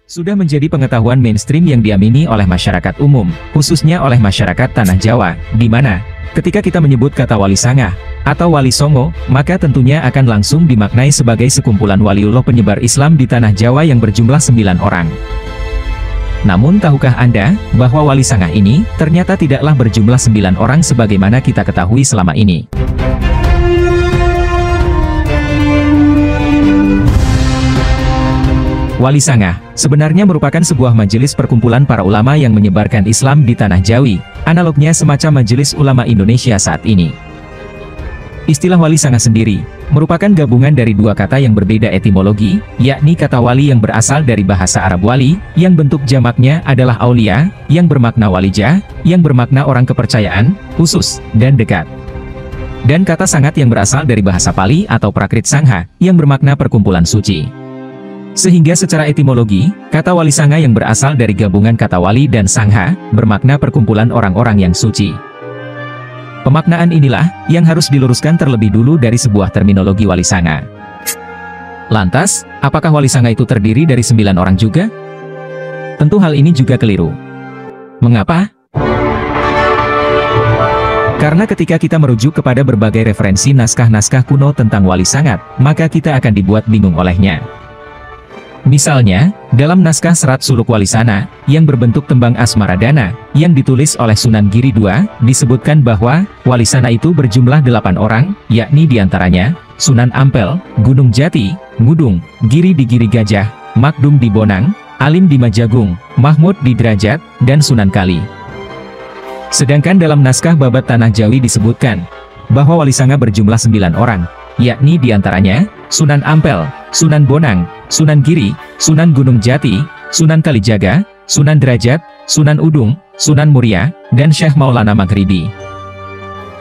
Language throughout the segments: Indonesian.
Sudah menjadi pengetahuan mainstream yang diamini oleh masyarakat umum, khususnya oleh masyarakat Tanah Jawa, di mana ketika kita menyebut kata Wali Sangah atau Wali Songo, maka tentunya akan langsung dimaknai sebagai sekumpulan waliullah penyebar Islam di Tanah Jawa yang berjumlah 9 orang. Namun tahukah Anda, bahwa Wali Sangah ini ternyata tidaklah berjumlah 9 orang sebagaimana kita ketahui selama ini. Wali Sangah sebenarnya merupakan sebuah majelis perkumpulan para ulama yang menyebarkan Islam di Tanah Jawi, analognya semacam Majelis Ulama Indonesia saat ini. Istilah Wali Sangah sendiri merupakan gabungan dari dua kata yang berbeda etimologi, yakni kata wali yang berasal dari bahasa Arab wali, yang bentuk jamaknya adalah aulia, yang bermakna walijah, yang bermakna orang kepercayaan, khusus, dan dekat. Dan kata sangat yang berasal dari bahasa Pali atau Prakrit Sangha, yang bermakna perkumpulan suci. Sehingga secara etimologi, kata Wali Sangha yang berasal dari gabungan kata wali dan sangha, bermakna perkumpulan orang-orang yang suci. Pemaknaan inilah yang harus diluruskan terlebih dulu dari sebuah terminologi Wali Sangha. Lantas, apakah Wali Sangha itu terdiri dari 9 orang juga? Tentu hal ini juga keliru. Mengapa? Karena ketika kita merujuk kepada berbagai referensi naskah-naskah kuno tentang Wali Sanghat, maka kita akan dibuat bingung olehnya. Misalnya, dalam naskah Serat Suluk Walisana, yang berbentuk tembang Asmaradana, yang ditulis oleh Sunan Giri II, disebutkan bahwa Walisana itu berjumlah 8 orang, yakni diantaranya, Sunan Ampel, Gunung Jati, Ngudung, Giri di Giri Gajah, Makdum di Bonang, Alim di Majagung, Mahmud di Derajat, dan Sunan Kali. Sedangkan dalam naskah Babat Tanah Jawi disebutkan, bahwa Wali Sangha berjumlah 9 orang, yakni diantaranya, Sunan Ampel, Sunan Bonang, Sunan Giri, Sunan Gunung Jati, Sunan Kalijaga, Sunan Derajat, Sunan Udung, Sunan Muria, dan Syekh Maulana Maghribi.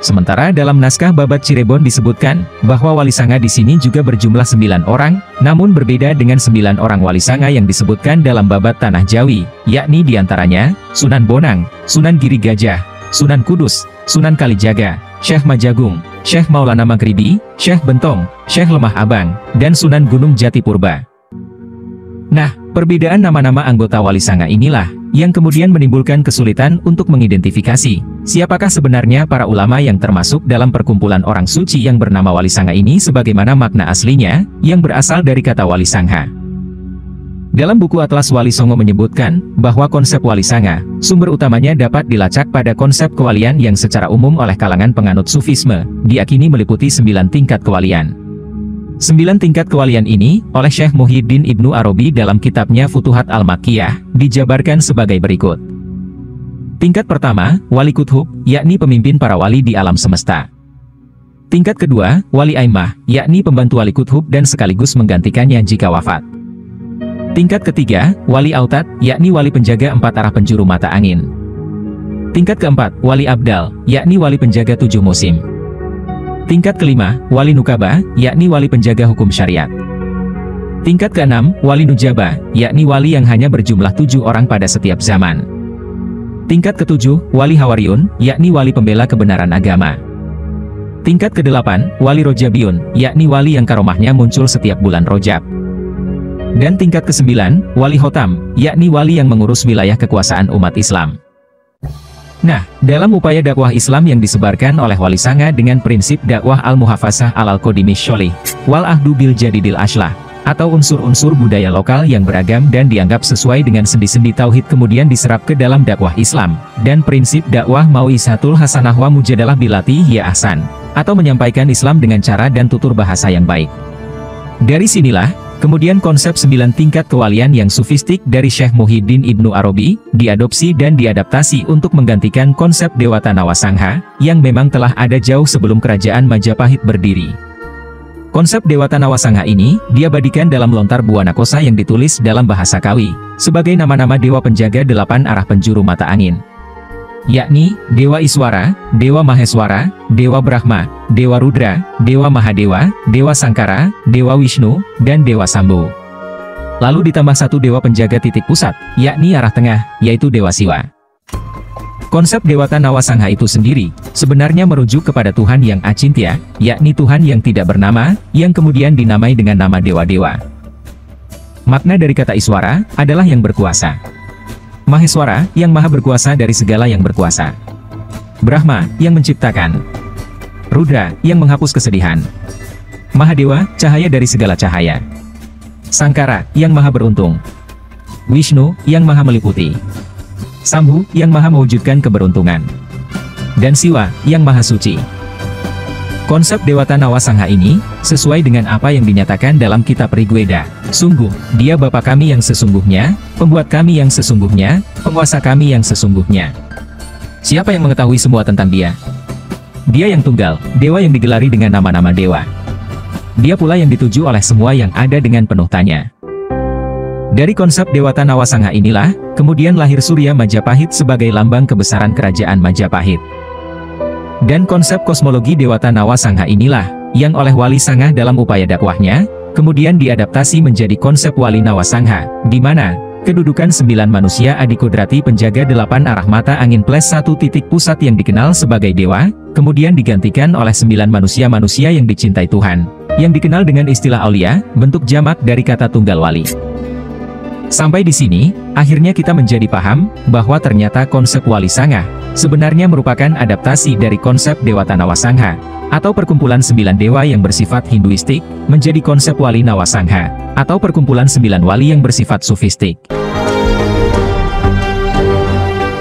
Sementara dalam naskah Babat Cirebon disebutkan, bahwa Wali Sangha di sini juga berjumlah 9 orang, namun berbeda dengan 9 orang Wali Sangha yang disebutkan dalam Babat Tanah Jawi, yakni diantaranya, Sunan Bonang, Sunan Giri Gajah, Sunan Kudus, Sunan Kalijaga, Syekh Majagung, Syekh Maulana Maghribi, Syekh Bentong, Syekh Lemah Abang, dan Sunan Gunung Jati Purba. Nah, perbedaan nama-nama anggota Wali Sangha inilah, yang kemudian menimbulkan kesulitan untuk mengidentifikasi, siapakah sebenarnya para ulama yang termasuk dalam perkumpulan orang suci yang bernama Wali Sangha ini sebagaimana makna aslinya, yang berasal dari kata Wali Sangha. Dalam buku Atlas Wali Songo menyebutkan, bahwa konsep Wali Sangha, sumber utamanya dapat dilacak pada konsep kewalian yang secara umum oleh kalangan penganut Sufisme, diakini meliputi 9 tingkat kewalian. 9 tingkat kewalian ini, oleh Syekh Muhyiddin Ibnu Arabi dalam kitabnya Futuhat Al-Makkiyah, dijabarkan sebagai berikut. Tingkat pertama, Wali Kuthub, yakni pemimpin para wali di alam semesta. Tingkat kedua, Wali Aimah, yakni pembantu Wali Kuthub dan sekaligus menggantikannya jika wafat. Tingkat ketiga, Wali Autad, yakni wali penjaga 4 arah penjuru mata angin. Tingkat keempat, Wali Abdal, yakni wali penjaga 7 musim. Tingkat kelima, Wali Nukaba, yakni wali penjaga hukum syariat. Tingkat keenam, Wali Nujaba, yakni wali yang hanya berjumlah 7 orang pada setiap zaman. Tingkat ketujuh, Wali Hawariun, yakni wali pembela kebenaran agama. Tingkat kedelapan, Wali Rojabiun, yakni wali yang karomahnya muncul setiap bulan Rojab. Dan tingkat ke-9, Wali Hotam, yakni wali yang mengurus wilayah kekuasaan umat Islam. Nah, dalam upaya dakwah Islam yang disebarkan oleh Wali Sangha dengan prinsip dakwah al-muhafazah al-qadimis syolih, wal ahdu bil jadidil ashlah, atau unsur-unsur budaya lokal yang beragam dan dianggap sesuai dengan sendi-sendi tauhid kemudian diserap ke dalam dakwah Islam, dan prinsip dakwah mau'izatul hasanah wa mujadalah bilati hiya ahsan, atau menyampaikan Islam dengan cara dan tutur bahasa yang baik. Dari sinilah, kemudian konsep 9 tingkat kewalian yang sufistik dari Syekh Muhyiddin Ibnu Arabi, diadopsi dan diadaptasi untuk menggantikan konsep Dewata Nawasangha, yang memang telah ada jauh sebelum kerajaan Majapahit berdiri. Konsep Dewata Nawasangha ini, diabadikan dalam lontar Buana Kosa yang ditulis dalam bahasa Kawi, sebagai nama-nama dewa penjaga 8 arah penjuru mata angin. Yakni, Dewa Iswara, Dewa Maheswara, Dewa Brahma, Dewa Rudra, Dewa Mahadewa, Dewa Sangkara, Dewa Wisnu, dan Dewa Sambo. Lalu ditambah 1 dewa penjaga titik pusat, yakni arah tengah, yaitu Dewa Siwa. Konsep Dewata Nawasangha itu sendiri, sebenarnya merujuk kepada Tuhan yang Acintya, yakni Tuhan yang tidak bernama, yang kemudian dinamai dengan nama dewa-dewa. Makna dari kata Iswara adalah yang berkuasa. Maheswara, yang maha berkuasa dari segala yang berkuasa. Brahma, yang menciptakan. Rudra, yang menghapus kesedihan. Mahadewa, cahaya dari segala cahaya. Sangkara, yang maha beruntung. Wisnu, yang maha meliputi. Sambhu, yang maha mewujudkan keberuntungan. Dan Siwa, yang maha suci. Konsep Dewata Nawasangha ini, sesuai dengan apa yang dinyatakan dalam kitab Rigveda. Sungguh, dia Bapa kami yang sesungguhnya, pembuat kami yang sesungguhnya, penguasa kami yang sesungguhnya. Siapa yang mengetahui semua tentang dia? Dia yang tunggal, dewa yang digelari dengan nama-nama dewa. Dia pula yang dituju oleh semua yang ada dengan penuh tanya. Dari konsep Dewata Nawasangha inilah, kemudian lahir Surya Majapahit sebagai lambang kebesaran kerajaan Majapahit. Dan konsep kosmologi Dewata Nawasangha inilah, yang oleh Wali Sangha dalam upaya dakwahnya, kemudian diadaptasi menjadi konsep Wali Nawasangha, di mana kedudukan 9 manusia adikodrati penjaga 8 arah mata angin plus 1 titik pusat yang dikenal sebagai dewa, kemudian digantikan oleh 9 manusia-manusia yang dicintai Tuhan, yang dikenal dengan istilah aulia, bentuk jamak dari kata tunggal wali. Sampai di sini, akhirnya kita menjadi paham, bahwa ternyata konsep Wali Sangha, sebenarnya merupakan adaptasi dari konsep Dewata Nawasangha, atau perkumpulan 9 dewa yang bersifat Hinduistik, menjadi konsep Wali Nawasangha, atau perkumpulan 9 wali yang bersifat sufistik.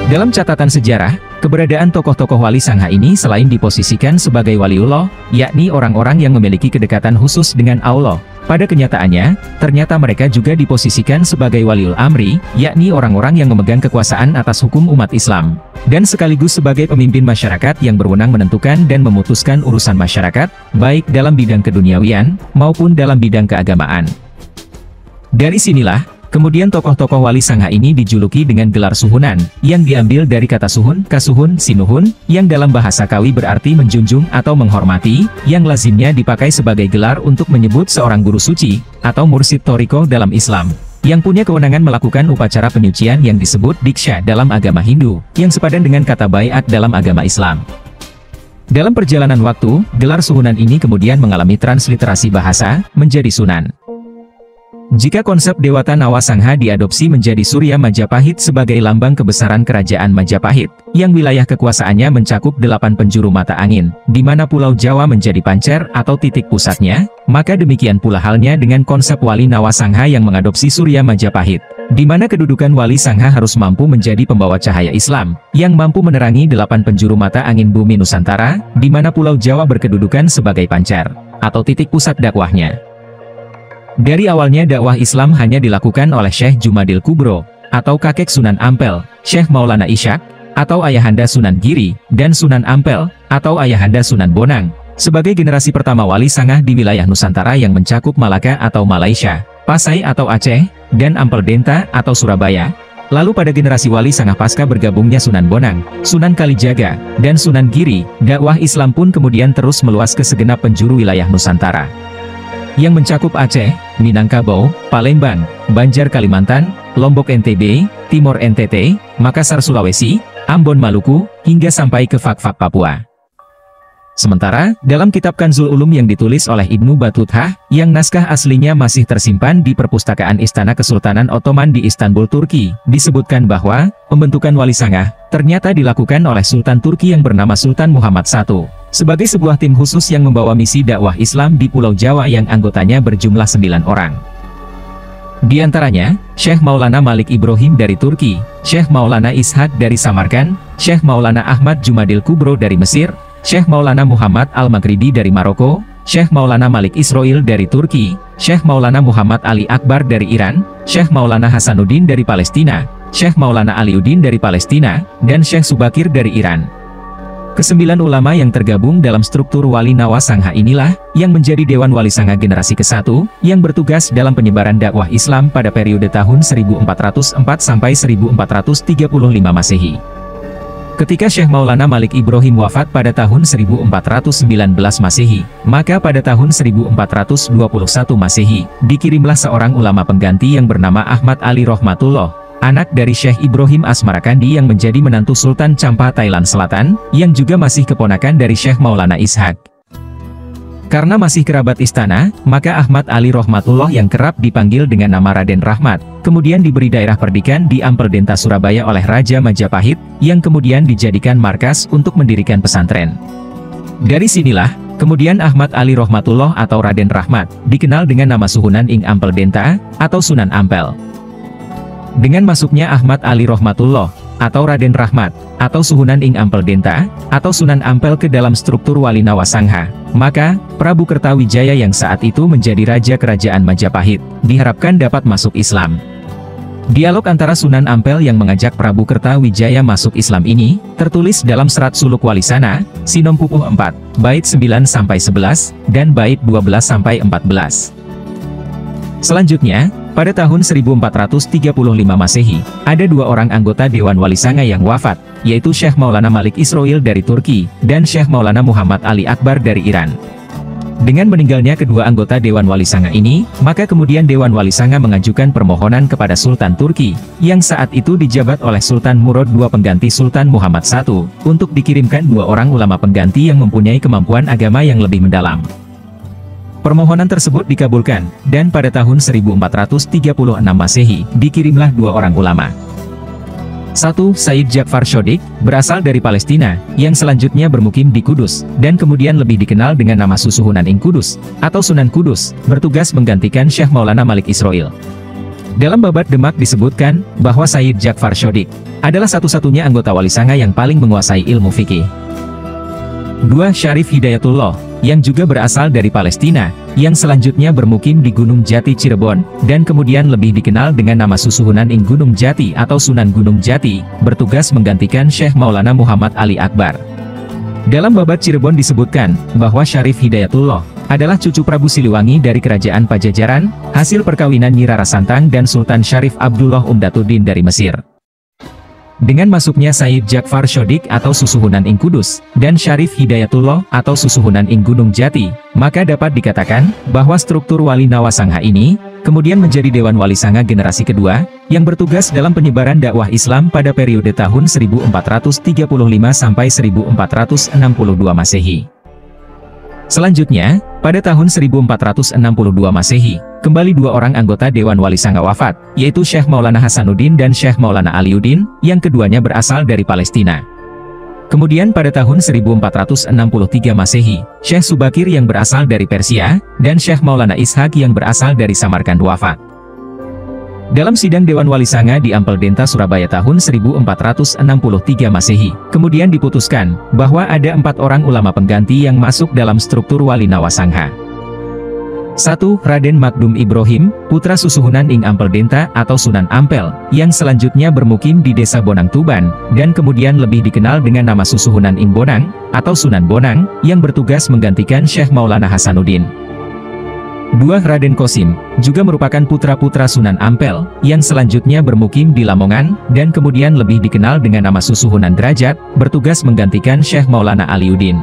Dalam catatan sejarah, keberadaan tokoh-tokoh Wali Sangha ini selain diposisikan sebagai waliullah, yakni orang-orang yang memiliki kedekatan khusus dengan Allah, pada kenyataannya, ternyata mereka juga diposisikan sebagai waliul amri, yakni orang-orang yang memegang kekuasaan atas hukum umat Islam, dan sekaligus sebagai pemimpin masyarakat yang berwenang menentukan dan memutuskan urusan masyarakat, baik dalam bidang keduniawian, maupun dalam bidang keagamaan. Dari sinilah, kemudian tokoh-tokoh Wali Sangha ini dijuluki dengan gelar suhunan, yang diambil dari kata suhun, kasuhun, sinuhun, yang dalam bahasa Kawi berarti menjunjung atau menghormati, yang lazimnya dipakai sebagai gelar untuk menyebut seorang guru suci, atau mursyid toriko dalam Islam, yang punya kewenangan melakukan upacara penyucian yang disebut diksha dalam agama Hindu, yang sepadan dengan kata baiat dalam agama Islam. Dalam perjalanan waktu, gelar suhunan ini kemudian mengalami transliterasi bahasa, menjadi sunan. Jika konsep Dewata Nawasangha diadopsi menjadi Surya Majapahit sebagai lambang kebesaran kerajaan Majapahit, yang wilayah kekuasaannya mencakup 8 penjuru mata angin, di mana Pulau Jawa menjadi pancer atau titik pusatnya, maka demikian pula halnya dengan konsep Wali Nawasangha yang mengadopsi Surya Majapahit, di mana kedudukan Wali Sangha harus mampu menjadi pembawa cahaya Islam, yang mampu menerangi 8 penjuru mata angin bumi Nusantara, di mana Pulau Jawa berkedudukan sebagai pancer, atau titik pusat dakwahnya. Dari awalnya dakwah Islam hanya dilakukan oleh Syekh Jumadil Kubro, atau kakek Sunan Ampel, Syekh Maulana Ishaq, atau ayahanda Sunan Giri, dan Sunan Ampel, atau ayahanda Sunan Bonang, sebagai generasi pertama Wali Sangha di wilayah Nusantara yang mencakup Malaka atau Malaysia, Pasai atau Aceh, dan Ampel Denta atau Surabaya. Lalu pada generasi Wali Sangha pasca bergabungnya Sunan Bonang, Sunan Kalijaga, dan Sunan Giri, dakwah Islam pun kemudian terus meluas ke segenap penjuru wilayah Nusantara, yang mencakup Aceh, Minangkabau, Palembang, Banjar Kalimantan, Lombok NTB, Timor NTT, Makassar Sulawesi, Ambon Maluku, hingga sampai ke Fak-Fak Papua. Sementara, dalam kitab Kanzul Ulum yang ditulis oleh Ibnu Battuta, yang naskah aslinya masih tersimpan di perpustakaan Istana Kesultanan Ottoman di Istanbul, Turki, disebutkan bahwa pembentukan Wali Sangha ternyata dilakukan oleh Sultan Turki yang bernama Sultan Muhammad I, sebagai sebuah tim khusus yang membawa misi dakwah Islam di Pulau Jawa yang anggotanya berjumlah 9 orang. Di antaranya, Syekh Maulana Malik Ibrahim dari Turki, Syekh Maulana Ishaq dari Samarkand, Syekh Maulana Ahmad Jumadil Kubro dari Mesir, Syekh Maulana Muhammad Al-Maghribi dari Maroko, Syekh Maulana Malik Israil dari Turki, Syekh Maulana Muhammad Ali Akbar dari Iran, Syekh Maulana Hasanuddin dari Palestina, Syekh Maulana Aliuddin dari Palestina, dan Syekh Subakir dari Iran. Kesembilan ulama yang tergabung dalam struktur Wali Nawasangha inilah, yang menjadi Dewan Wali Sangha generasi ke-1, yang bertugas dalam penyebaran dakwah Islam pada periode tahun 1404 sampai 1435 Masehi. Ketika Syekh Maulana Malik Ibrahim wafat pada tahun 1419 Masehi, maka pada tahun 1421 Masehi, dikirimlah seorang ulama pengganti yang bernama Ahmad Ali Rohmatullah, anak dari Syekh Ibrahim Asmarakandi yang menjadi menantu Sultan Champa Thailand Selatan, yang juga masih keponakan dari Syekh Maulana Ishaq. Karena masih kerabat istana, maka Ahmad Ali Rohmatullah yang kerap dipanggil dengan nama Raden Rahmat, kemudian diberi daerah perdikan di Ampel Denta Surabaya oleh Raja Majapahit, yang kemudian dijadikan markas untuk mendirikan pesantren. Dari sinilah, kemudian Ahmad Ali Rohmatullah atau Raden Rahmat, dikenal dengan nama Suhunan ing Ampel Denta, atau Sunan Ampel. Dengan masuknya Ahmad Ali Rohmatullah, atau Raden Rahmat, atau Suhunan ing Ampel Denta, atau Sunan Ampel ke dalam struktur Wali Nawasangha, maka, Prabu Kertawijaya yang saat itu menjadi Raja Kerajaan Majapahit, diharapkan dapat masuk Islam. Dialog antara Sunan Ampel yang mengajak Prabu Kertawijaya masuk Islam ini, tertulis dalam Serat Suluk Walisana, Sinom Pupuh 4, bait 9-11, dan bait 12-14. Selanjutnya, pada tahun 1435 Masehi, ada dua orang anggota Dewan Walisanga yang wafat, yaitu Syekh Maulana Malik Isroil dari Turki, dan Syekh Maulana Muhammad Ali Akbar dari Iran. Dengan meninggalnya kedua anggota Dewan Walisanga ini, maka kemudian Dewan Walisanga mengajukan permohonan kepada Sultan Turki, yang saat itu dijabat oleh Sultan Murad II pengganti Sultan Muhammad I, untuk dikirimkan dua orang ulama pengganti yang mempunyai kemampuan agama yang lebih mendalam. Permohonan tersebut dikabulkan, dan pada tahun 1436 Masehi, dikirimlah dua orang ulama. 1. Said Ja'far Shodiq, berasal dari Palestina, yang selanjutnya bermukim di Kudus, dan kemudian lebih dikenal dengan nama Susuhunan ing Kudus, atau Sunan Kudus, bertugas menggantikan Syekh Maulana Malik Isroil. Dalam Babat Demak disebutkan, bahwa Said Ja'far Shodiq adalah satu-satunya anggota Walisanga yang paling menguasai ilmu fikih. 2. Syarif Hidayatullah, yang juga berasal dari Palestina, yang selanjutnya bermukim di Gunung Jati Cirebon, dan kemudian lebih dikenal dengan nama Susuhunan ing Gunung Jati atau Sunan Gunung Jati, bertugas menggantikan Syekh Maulana Muhammad Ali Akbar. Dalam Babat Cirebon disebutkan, bahwa Syarif Hidayatullah adalah cucu Prabu Siliwangi dari Kerajaan Pajajaran, hasil perkawinan Nyi Rara Santang dan Sultan Syarif Abdullah Umdatuddin dari Mesir. Dengan masuknya Said Ja'far Shodiq atau Susuhunan ing Kudus, dan Syarif Hidayatullah atau Susuhunan ing Gunung Jati, maka dapat dikatakan, bahwa struktur Wali Nawasangha ini, kemudian menjadi Dewan Walisanga generasi kedua, yang bertugas dalam penyebaran dakwah Islam pada periode tahun 1435 sampai 1462 Masehi. Selanjutnya, pada tahun 1462 Masehi, kembali dua orang anggota Dewan Walisanga wafat, yaitu Syekh Maulana Hasanuddin dan Syekh Maulana Aliuddin, yang keduanya berasal dari Palestina. Kemudian pada tahun 1463 Masehi, Syekh Subakir yang berasal dari Persia, dan Syekh Maulana Ishaq yang berasal dari Samarkand wafat. Dalam sidang Dewan Walisanga di Ampel Denta Surabaya tahun 1463 Masehi, kemudian diputuskan, bahwa ada 4 orang ulama pengganti yang masuk dalam struktur Wali Nawasangha. 1. Raden Makdum Ibrahim, putra Susuhunan ing Ampel Denta atau Sunan Ampel, yang selanjutnya bermukim di Desa Bonang Tuban, dan kemudian lebih dikenal dengan nama Susuhunan ing Bonang, atau Sunan Bonang, yang bertugas menggantikan Syekh Maulana Hasanuddin. 2. Raden Qasim, juga merupakan putra-putra Sunan Ampel, yang selanjutnya bermukim di Lamongan, dan kemudian lebih dikenal dengan nama Susuhunan Derajat, bertugas menggantikan Syekh Maulana Aliuddin.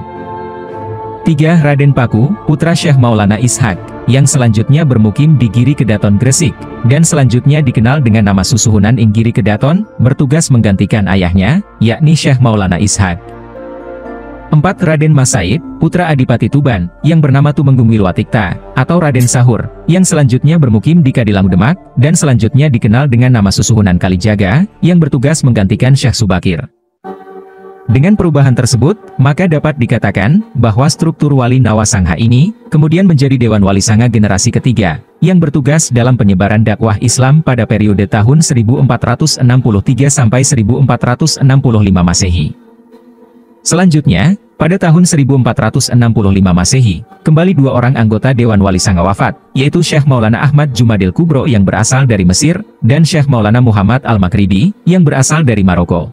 3. Raden Paku, putra Syekh Maulana Ishaq, yang selanjutnya bermukim di Giri Kedaton Gresik, dan selanjutnya dikenal dengan nama Susuhunan ing Giri Kedaton, bertugas menggantikan ayahnya, yakni Syekh Maulana Ishaq. 4. Raden Mas Said, putra Adipati Tuban, yang bernama Tumenggung Wilwatikta, atau Raden Sahur, yang selanjutnya bermukim di Kadilangu Demak, dan selanjutnya dikenal dengan nama Susuhunan Kalijaga, yang bertugas menggantikan Syekh Subakir. Dengan perubahan tersebut, maka dapat dikatakan, bahwa struktur Wali Nawasangha ini, kemudian menjadi Dewan Walisanga generasi ketiga, yang bertugas dalam penyebaran dakwah Islam pada periode tahun 1463 sampai 1465 Masehi. Selanjutnya, pada tahun 1465 Masehi, kembali dua orang anggota Dewan Walisanga wafat, yaitu Syekh Maulana Ahmad Jumadil Kubro yang berasal dari Mesir, dan Syekh Maulana Muhammad Al-Maghribi, yang berasal dari Maroko.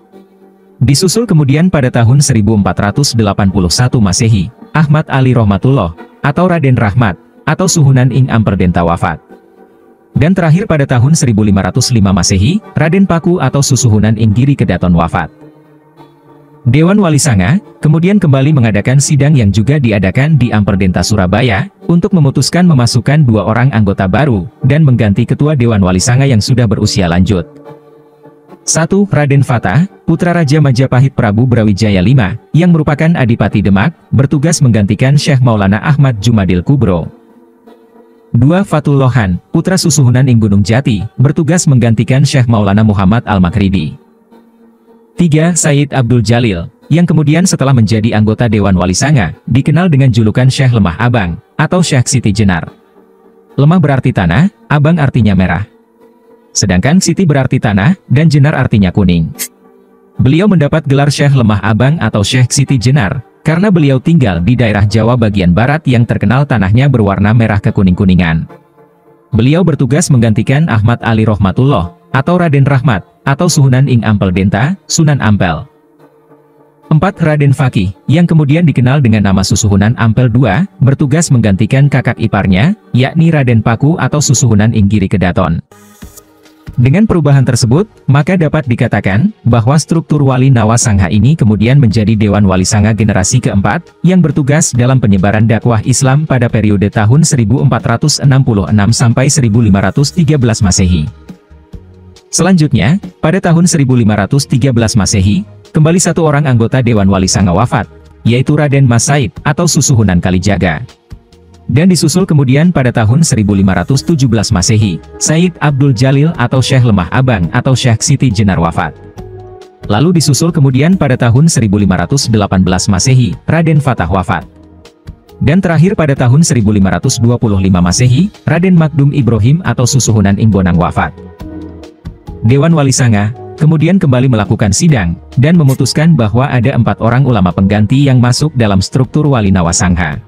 Disusul kemudian pada tahun 1481 Masehi, Ahmad Ali Rohmatullah, atau Raden Rahmat, atau Suhunan ing Ampel Denta wafat. Dan terakhir pada tahun 1505 Masehi, Raden Paku atau Susuhunan ing Giri Kedaton wafat. Dewan Walisanga kemudian kembali mengadakan sidang yang juga diadakan di Ampel Denta Surabaya, untuk memutuskan memasukkan dua orang anggota baru, dan mengganti Ketua Dewan Walisanga yang sudah berusia lanjut. 1. Raden Fatah, putra Raja Majapahit Prabu Brawijaya V, yang merupakan Adipati Demak, bertugas menggantikan Syekh Maulana Ahmad Jumadil Kubro. 2. Fathul Lohan, putra Susuhunan ing Gunung Jati, bertugas menggantikan Syekh Maulana Muhammad Al-Maghribi. 3. Said Abdul Jalil, yang kemudian setelah menjadi anggota Dewan Wali Sanga, dikenal dengan julukan Syekh Lemah Abang, atau Syekh Siti Jenar. Lemah berarti tanah, abang artinya merah. Sedangkan Siti berarti tanah, dan Jenar artinya kuning. Beliau mendapat gelar Syekh Lemah Abang atau Syekh Siti Jenar, karena beliau tinggal di daerah Jawa bagian barat yang terkenal tanahnya berwarna merah kekuning-kuningan. Beliau bertugas menggantikan Ahmad Ali Rohmatullah, atau Raden Rahmat, atau Suhunan ing Ampel Denta, Sunan Ampel. 4. Raden Fakih, yang kemudian dikenal dengan nama Susuhunan Ampel II, bertugas menggantikan kakak iparnya, yakni Raden Paku atau Susuhunan ing Giri Kedaton. Dengan perubahan tersebut, maka dapat dikatakan bahwa struktur Wali Nawasangha ini kemudian menjadi Dewan Wali Sanga generasi keempat, yang bertugas dalam penyebaran dakwah Islam pada periode tahun 1466 sampai 1513 Masehi. Selanjutnya, pada tahun 1513 Masehi, kembali satu orang anggota Dewan Wali Sanga wafat, yaitu Raden Mas Said atau Susuhunan Kalijaga. Dan disusul kemudian pada tahun 1517 Masehi, Said Abdul Jalil atau Syekh Lemah Abang atau Syekh Siti Jenar wafat. Lalu disusul kemudian pada tahun 1518 Masehi, Raden Fatah wafat. Dan terakhir pada tahun 1525 Masehi, Raden Makdum Ibrahim atau Susuhunan ing Bonang wafat. Dewan Wali Sanga kemudian kembali melakukan sidang, dan memutuskan bahwa ada 4 orang ulama pengganti yang masuk dalam struktur Wali Nawasangha.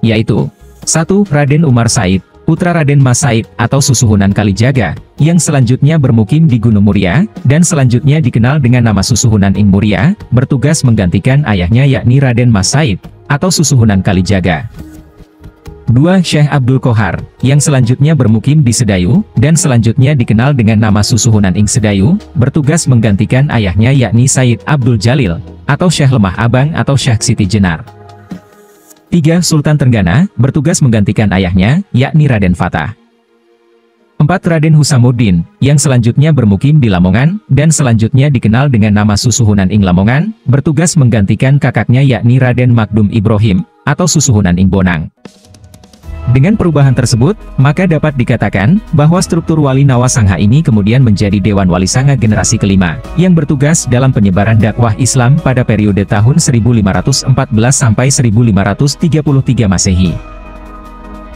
Yaitu 1. Raden Umar Said, putra Raden Mas Said atau Susuhunan Kalijaga, yang selanjutnya bermukim di Gunung Muria, dan selanjutnya dikenal dengan nama Susuhunan ing Muria, bertugas menggantikan ayahnya yakni Raden Mas Said, atau Susuhunan Kalijaga. 2. Syekh Abdul Qohar, yang selanjutnya bermukim di Sedayu, dan selanjutnya dikenal dengan nama Susuhunan ing Sedayu, bertugas menggantikan ayahnya yakni Said Abdul Jalil, atau Syekh Lemah Abang atau Syekh Siti Jenar. 3. Sultan Trenggana, bertugas menggantikan ayahnya, yakni Raden Fatah. 4. Raden Husamuddin, yang selanjutnya bermukim di Lamongan, dan selanjutnya dikenal dengan nama Susuhunan ing Lamongan, bertugas menggantikan kakaknya yakni Raden Makdum Ibrahim, atau Susuhunan ing Bonang. Dengan perubahan tersebut, maka dapat dikatakan bahwa struktur Wali Nawasangha ini kemudian menjadi Dewan Wali Sanga generasi kelima, yang bertugas dalam penyebaran dakwah Islam pada periode tahun 1514 sampai 1533 Masehi.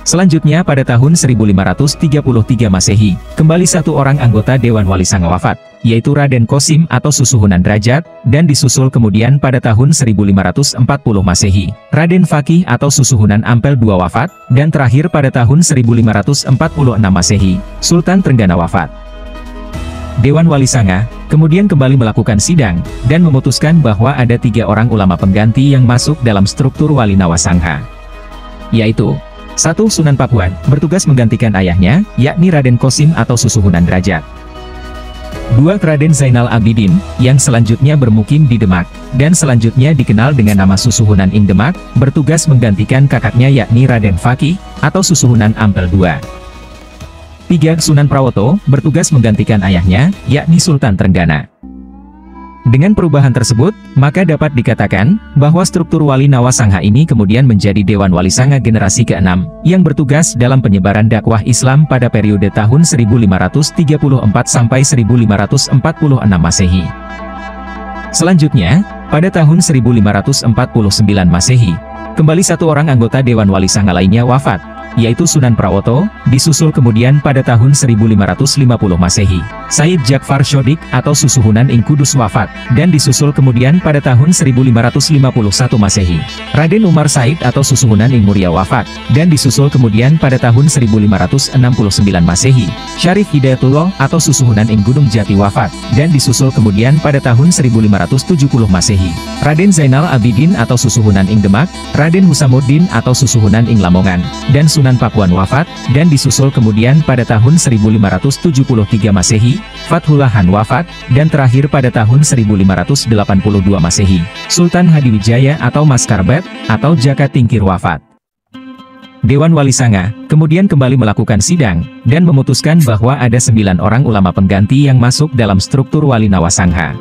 Selanjutnya pada tahun 1533 Masehi, kembali satu orang anggota Dewan Wali Sanga wafat, yaitu Raden Qasim atau Susuhunan Derajat, dan disusul kemudian pada tahun 1540 Masehi, Raden Fakih atau Susuhunan Ampel II wafat, dan terakhir pada tahun 1546 Masehi, Sultan Trenggana wafat. Dewan Wali Sanga kemudian kembali melakukan sidang, dan memutuskan bahwa ada 3 orang ulama pengganti yang masuk dalam struktur Wali Nawasangha. Yaitu 1. Sunan Pakuan, bertugas menggantikan ayahnya, yakni Raden Qasim atau Susuhunan Derajat. 2. Raden Zainal Abidin, yang selanjutnya bermukim di Demak, dan selanjutnya dikenal dengan nama Susuhunan ing Demak, bertugas menggantikan kakaknya yakni Raden Fakih, atau Susuhunan Ampel II. 3. Sunan Prawoto, bertugas menggantikan ayahnya, yakni Sultan Trenggana. Dengan perubahan tersebut, maka dapat dikatakan bahwa struktur Wali Nawasangha ini kemudian menjadi Dewan Wali Sanga generasi ke-6, yang bertugas dalam penyebaran dakwah Islam pada periode tahun 1534 sampai 1546 Masehi. Selanjutnya, pada tahun 1549 Masehi, kembali satu orang anggota Dewan Wali Sanga lainnya wafat, yaitu Sunan Prawoto, disusul kemudian pada tahun 1550 Masehi, Said Jakfar Shodik atau Susuhunan ing Kudus wafat, dan disusul kemudian pada tahun 1551 Masehi, Raden Umar Said atau Susuhunan ing Muria wafat, dan disusul kemudian pada tahun 1569 Masehi, Syarif Hidayatullah atau Susuhunan ing Gunung Jati wafat, dan disusul kemudian pada tahun 1570 Masehi, Raden Zainal Abidin atau Susuhunan ing Demak, Raden Husamuddin atau Susuhunan ing Lamongan, dan Sunan Pakuan wafat, dan disusul kemudian pada tahun 1573 Masehi, Fathullahan wafat, dan terakhir pada tahun 1582 Masehi, Sultan Hadiwijaya atau Maskarbet, atau Jaka Tingkir wafat. Dewan Wali Sanga kemudian kembali melakukan sidang, dan memutuskan bahwa ada 9 orang ulama pengganti yang masuk dalam struktur Wali Nawasangha.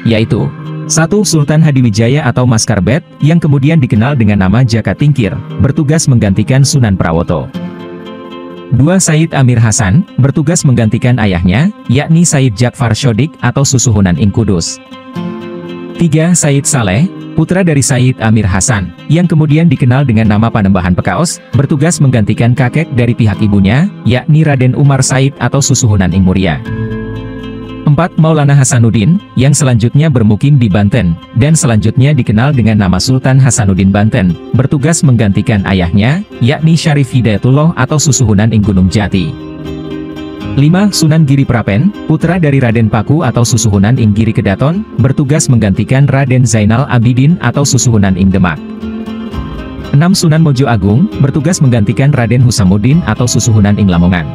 yaitu 1. Sultan Hadiwijaya atau Maskarbet, yang kemudian dikenal dengan nama Jaka Tingkir, bertugas menggantikan Sunan Prawoto. 2. Said Amir Hasan, bertugas menggantikan ayahnya, yakni Said Jakfar Shodik atau Susuhunan ing Kudus. 3. Said Saleh, putra dari Said Amir Hasan, yang kemudian dikenal dengan nama Panembahan Pekaos, bertugas menggantikan kakek dari pihak ibunya, yakni Raden Umar Said atau Susuhunan ing Muria. 4. Maulana Hasanuddin, yang selanjutnya bermukim di Banten, dan selanjutnya dikenal dengan nama Sultan Hasanuddin Banten, bertugas menggantikan ayahnya, yakni Syarif Hidayatullah atau Susuhunan ing Gunung Jati. 5. Sunan Giri Prapen, putra dari Raden Paku atau Susuhunan ing Giri Kedaton, bertugas menggantikan Raden Zainal Abidin atau Susuhunan ing Demak. 6. Sunan Mojo Agung, bertugas menggantikan Raden Husamuddin atau Susuhunan ing Lamongan.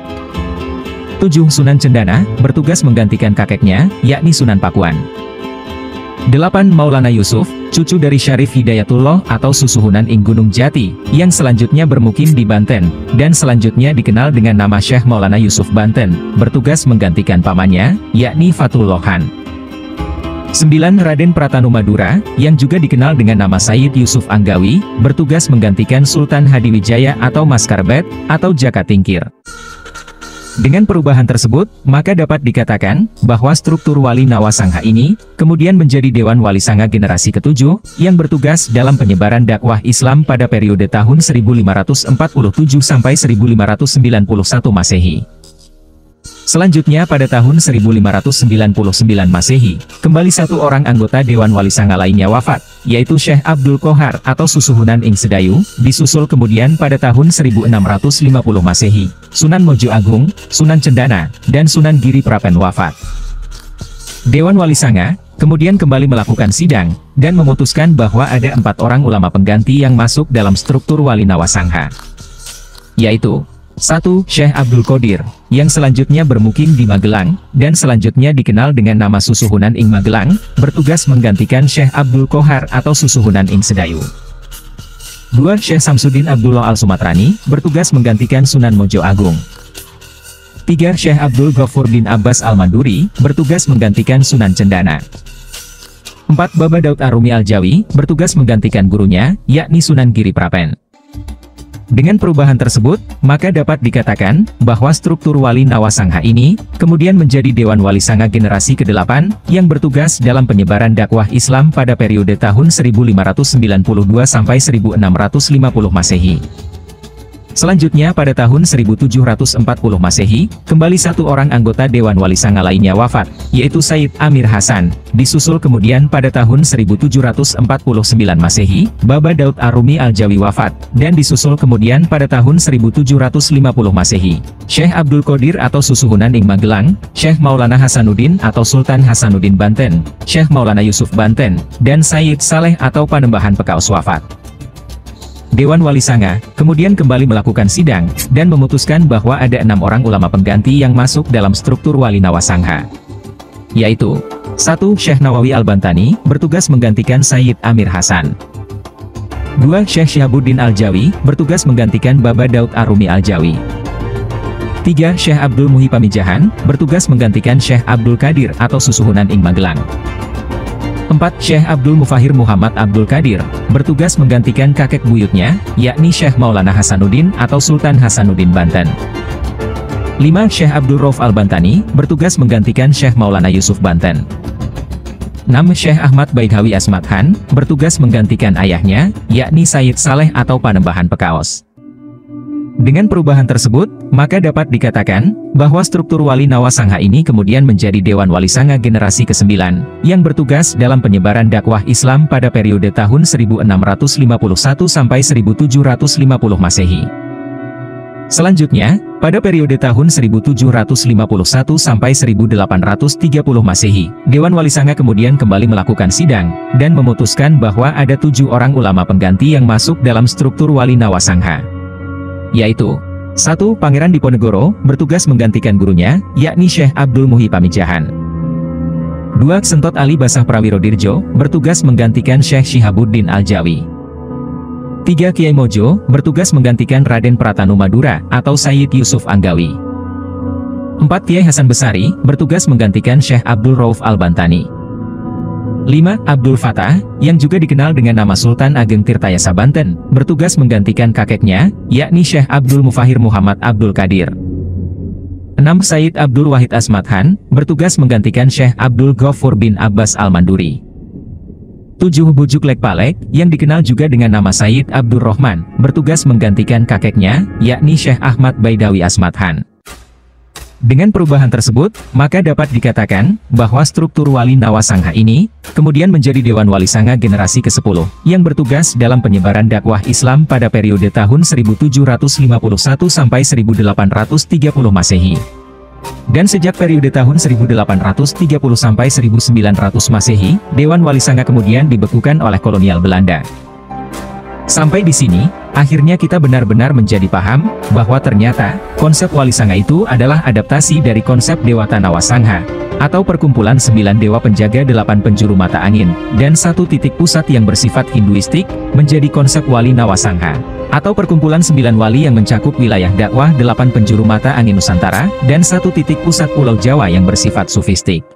7. Sunan Cendana, bertugas menggantikan kakeknya, yakni Sunan Pakuan. 8. Maulana Yusuf, cucu dari Syarif Hidayatullah atau Susuhunan ing Gunung Jati, yang selanjutnya bermukim di Banten, dan selanjutnya dikenal dengan nama Syekh Maulana Yusuf Banten, bertugas menggantikan pamannya, yakni Fatullah Khan. 9. Raden Pratanu Madura, yang juga dikenal dengan nama Said Yusuf Anggawi, bertugas menggantikan Sultan Hadiwijaya atau Maskarbet, atau Jaka Tingkir. Dengan perubahan tersebut, maka dapat dikatakan bahwa struktur Wali Nawasangha ini kemudian menjadi Dewan Wali Sanga generasi ke-7 yang bertugas dalam penyebaran dakwah Islam pada periode tahun 1547 sampai 1591 Masehi. Selanjutnya pada tahun 1599 Masehi, kembali satu orang anggota Dewan Wali Sanga lainnya wafat, yaitu Syekh Abdul Qohar atau Susuhunan ing Sedayu, disusul kemudian pada tahun 1650 Masehi, Sunan Mojo Agung, Sunan Cendana, dan Sunan Giri Prapen wafat. Dewan Wali Sanga kemudian kembali melakukan sidang, dan memutuskan bahwa ada 4 orang ulama pengganti yang masuk dalam struktur Wali Nawasangha, yaitu 1. Syekh Abdul Qadir, yang selanjutnya bermukim di Magelang, dan selanjutnya dikenal dengan nama Susuhunan ing Magelang, bertugas menggantikan Syekh Abdul Qohar atau Susuhunan ing Sedayu. 2. Syekh Samsuddin Abdullah Al-Sumatrani, bertugas menggantikan Sunan Mojo Agung. 3. Syekh Abdul Ghafur bin Abbas Al-Manduri, bertugas menggantikan Sunan Cendana. 4. Baba Daud Arumi Al-Jawi, bertugas menggantikan gurunya, yakni Sunan Giri Prapen. Dengan perubahan tersebut, maka dapat dikatakan bahwa struktur Wali Nawasangha ini kemudian menjadi Dewan Wali Sanga generasi ke-8 yang bertugas dalam penyebaran dakwah Islam pada periode tahun 1592 sampai 1650 Masehi. Selanjutnya pada tahun 1740 Masehi, kembali satu orang anggota Dewan Wali Sanga lainnya wafat, yaitu Said Amir Hasan, disusul kemudian pada tahun 1749 Masehi, Baba Daud Arumi Al-Jawi wafat, dan disusul kemudian pada tahun 1750 Masehi, Syekh Abdul Qadir atau Susuhunan ing Magelang, Syekh Maulana Hasanuddin atau Sultan Hasanuddin Banten, Syekh Maulana Yusuf Banten, dan Said Saleh atau Panembahan Pekaos wafat. Dewan Wali Sanga kemudian kembali melakukan sidang, dan memutuskan bahwa ada 6 orang ulama pengganti yang masuk dalam struktur Wali Nawasangha, yaitu 1. Syekh Nawawi Al-Bantani, bertugas menggantikan Sayyid Amir Hasan. 2. Syekh Syihabuddin Al-Jawi, bertugas menggantikan Baba Daud Arumi Al-Jawi. 3. Syekh Abdul Muhi Pamijahan, bertugas menggantikan Syekh Abdul Qadir atau Susuhunan ing Magelang. 4. Syekh Abdul Mufahir Muhammad Abdul Qadir, bertugas menggantikan kakek buyutnya, yakni Syekh Maulana Hasanuddin atau Sultan Hasanuddin Banten. 5. Syekh Abdul Rauf Al-Bantani, bertugas menggantikan Syekh Maulana Yusuf Banten. 6. Syekh Ahmad Baighawi Asmat Khan, bertugas menggantikan ayahnya, yakni Said Saleh atau Panembahan Pekaos. Dengan perubahan tersebut, maka dapat dikatakan bahwa struktur Wali Nawasangha ini kemudian menjadi Dewan Wali Sanga generasi ke-9 yang bertugas dalam penyebaran dakwah Islam pada periode tahun 1651 sampai 1750 Masehi. Selanjutnya, pada periode tahun 1751 sampai 1830 Masehi, Dewan Wali Sanga kemudian kembali melakukan sidang dan memutuskan bahwa ada 7 orang ulama pengganti yang masuk dalam struktur Wali Nawasangha, yaitu 1. Pangeran Diponegoro, bertugas menggantikan gurunya, yakni Syekh Abdul Muhi Pamijahan. 2. Sentot Ali Basah Prawirodirjo, bertugas menggantikan Syekh Syihabuddin Al-Jawi. 3. Kiai Mojo, bertugas menggantikan Raden Pratanu Madura, atau Sayyid Yusuf Anggawi. 4. Kiai Hasan Besari, bertugas menggantikan Syekh Abdul Rauf Al-Bantani. 5. Abdul Fatah, yang juga dikenal dengan nama Sultan Ageng Tirtayasa Banten, bertugas menggantikan kakeknya, yakni Syekh Abdul Mufahir Muhammad Abdul Qadir. 6. Sayyid Abdul Wahid Asmathan, bertugas menggantikan Syekh Abdul Ghaffur bin Abbas Al-Manduri. 7. Bujuk Lekpalek, yang dikenal juga dengan nama Sayyid Abdul Rahman, bertugas menggantikan kakeknya, yakni Syekh Ahmad Baidawi Asmathan. Dengan perubahan tersebut, maka dapat dikatakan bahwa struktur Wali Nawasangha ini kemudian menjadi Dewan Wali Sanga generasi ke-10 yang bertugas dalam penyebaran dakwah Islam pada periode tahun 1751 sampai 1830 Masehi. Dan sejak periode tahun 1830 sampai 1900 Masehi, Dewan Wali Sanga kemudian dibekukan oleh kolonial Belanda. Sampai di sini, akhirnya kita benar-benar menjadi paham bahwa ternyata konsep Wali Sanga itu adalah adaptasi dari konsep Dewata Nawasangha atau perkumpulan 9 dewa penjaga 8 penjuru mata angin dan satu titik pusat yang bersifat Hinduistik menjadi konsep Wali Nawasangha atau perkumpulan 9 wali yang mencakup wilayah dakwah 8 penjuru mata angin Nusantara dan satu titik pusat Pulau Jawa yang bersifat sufistik.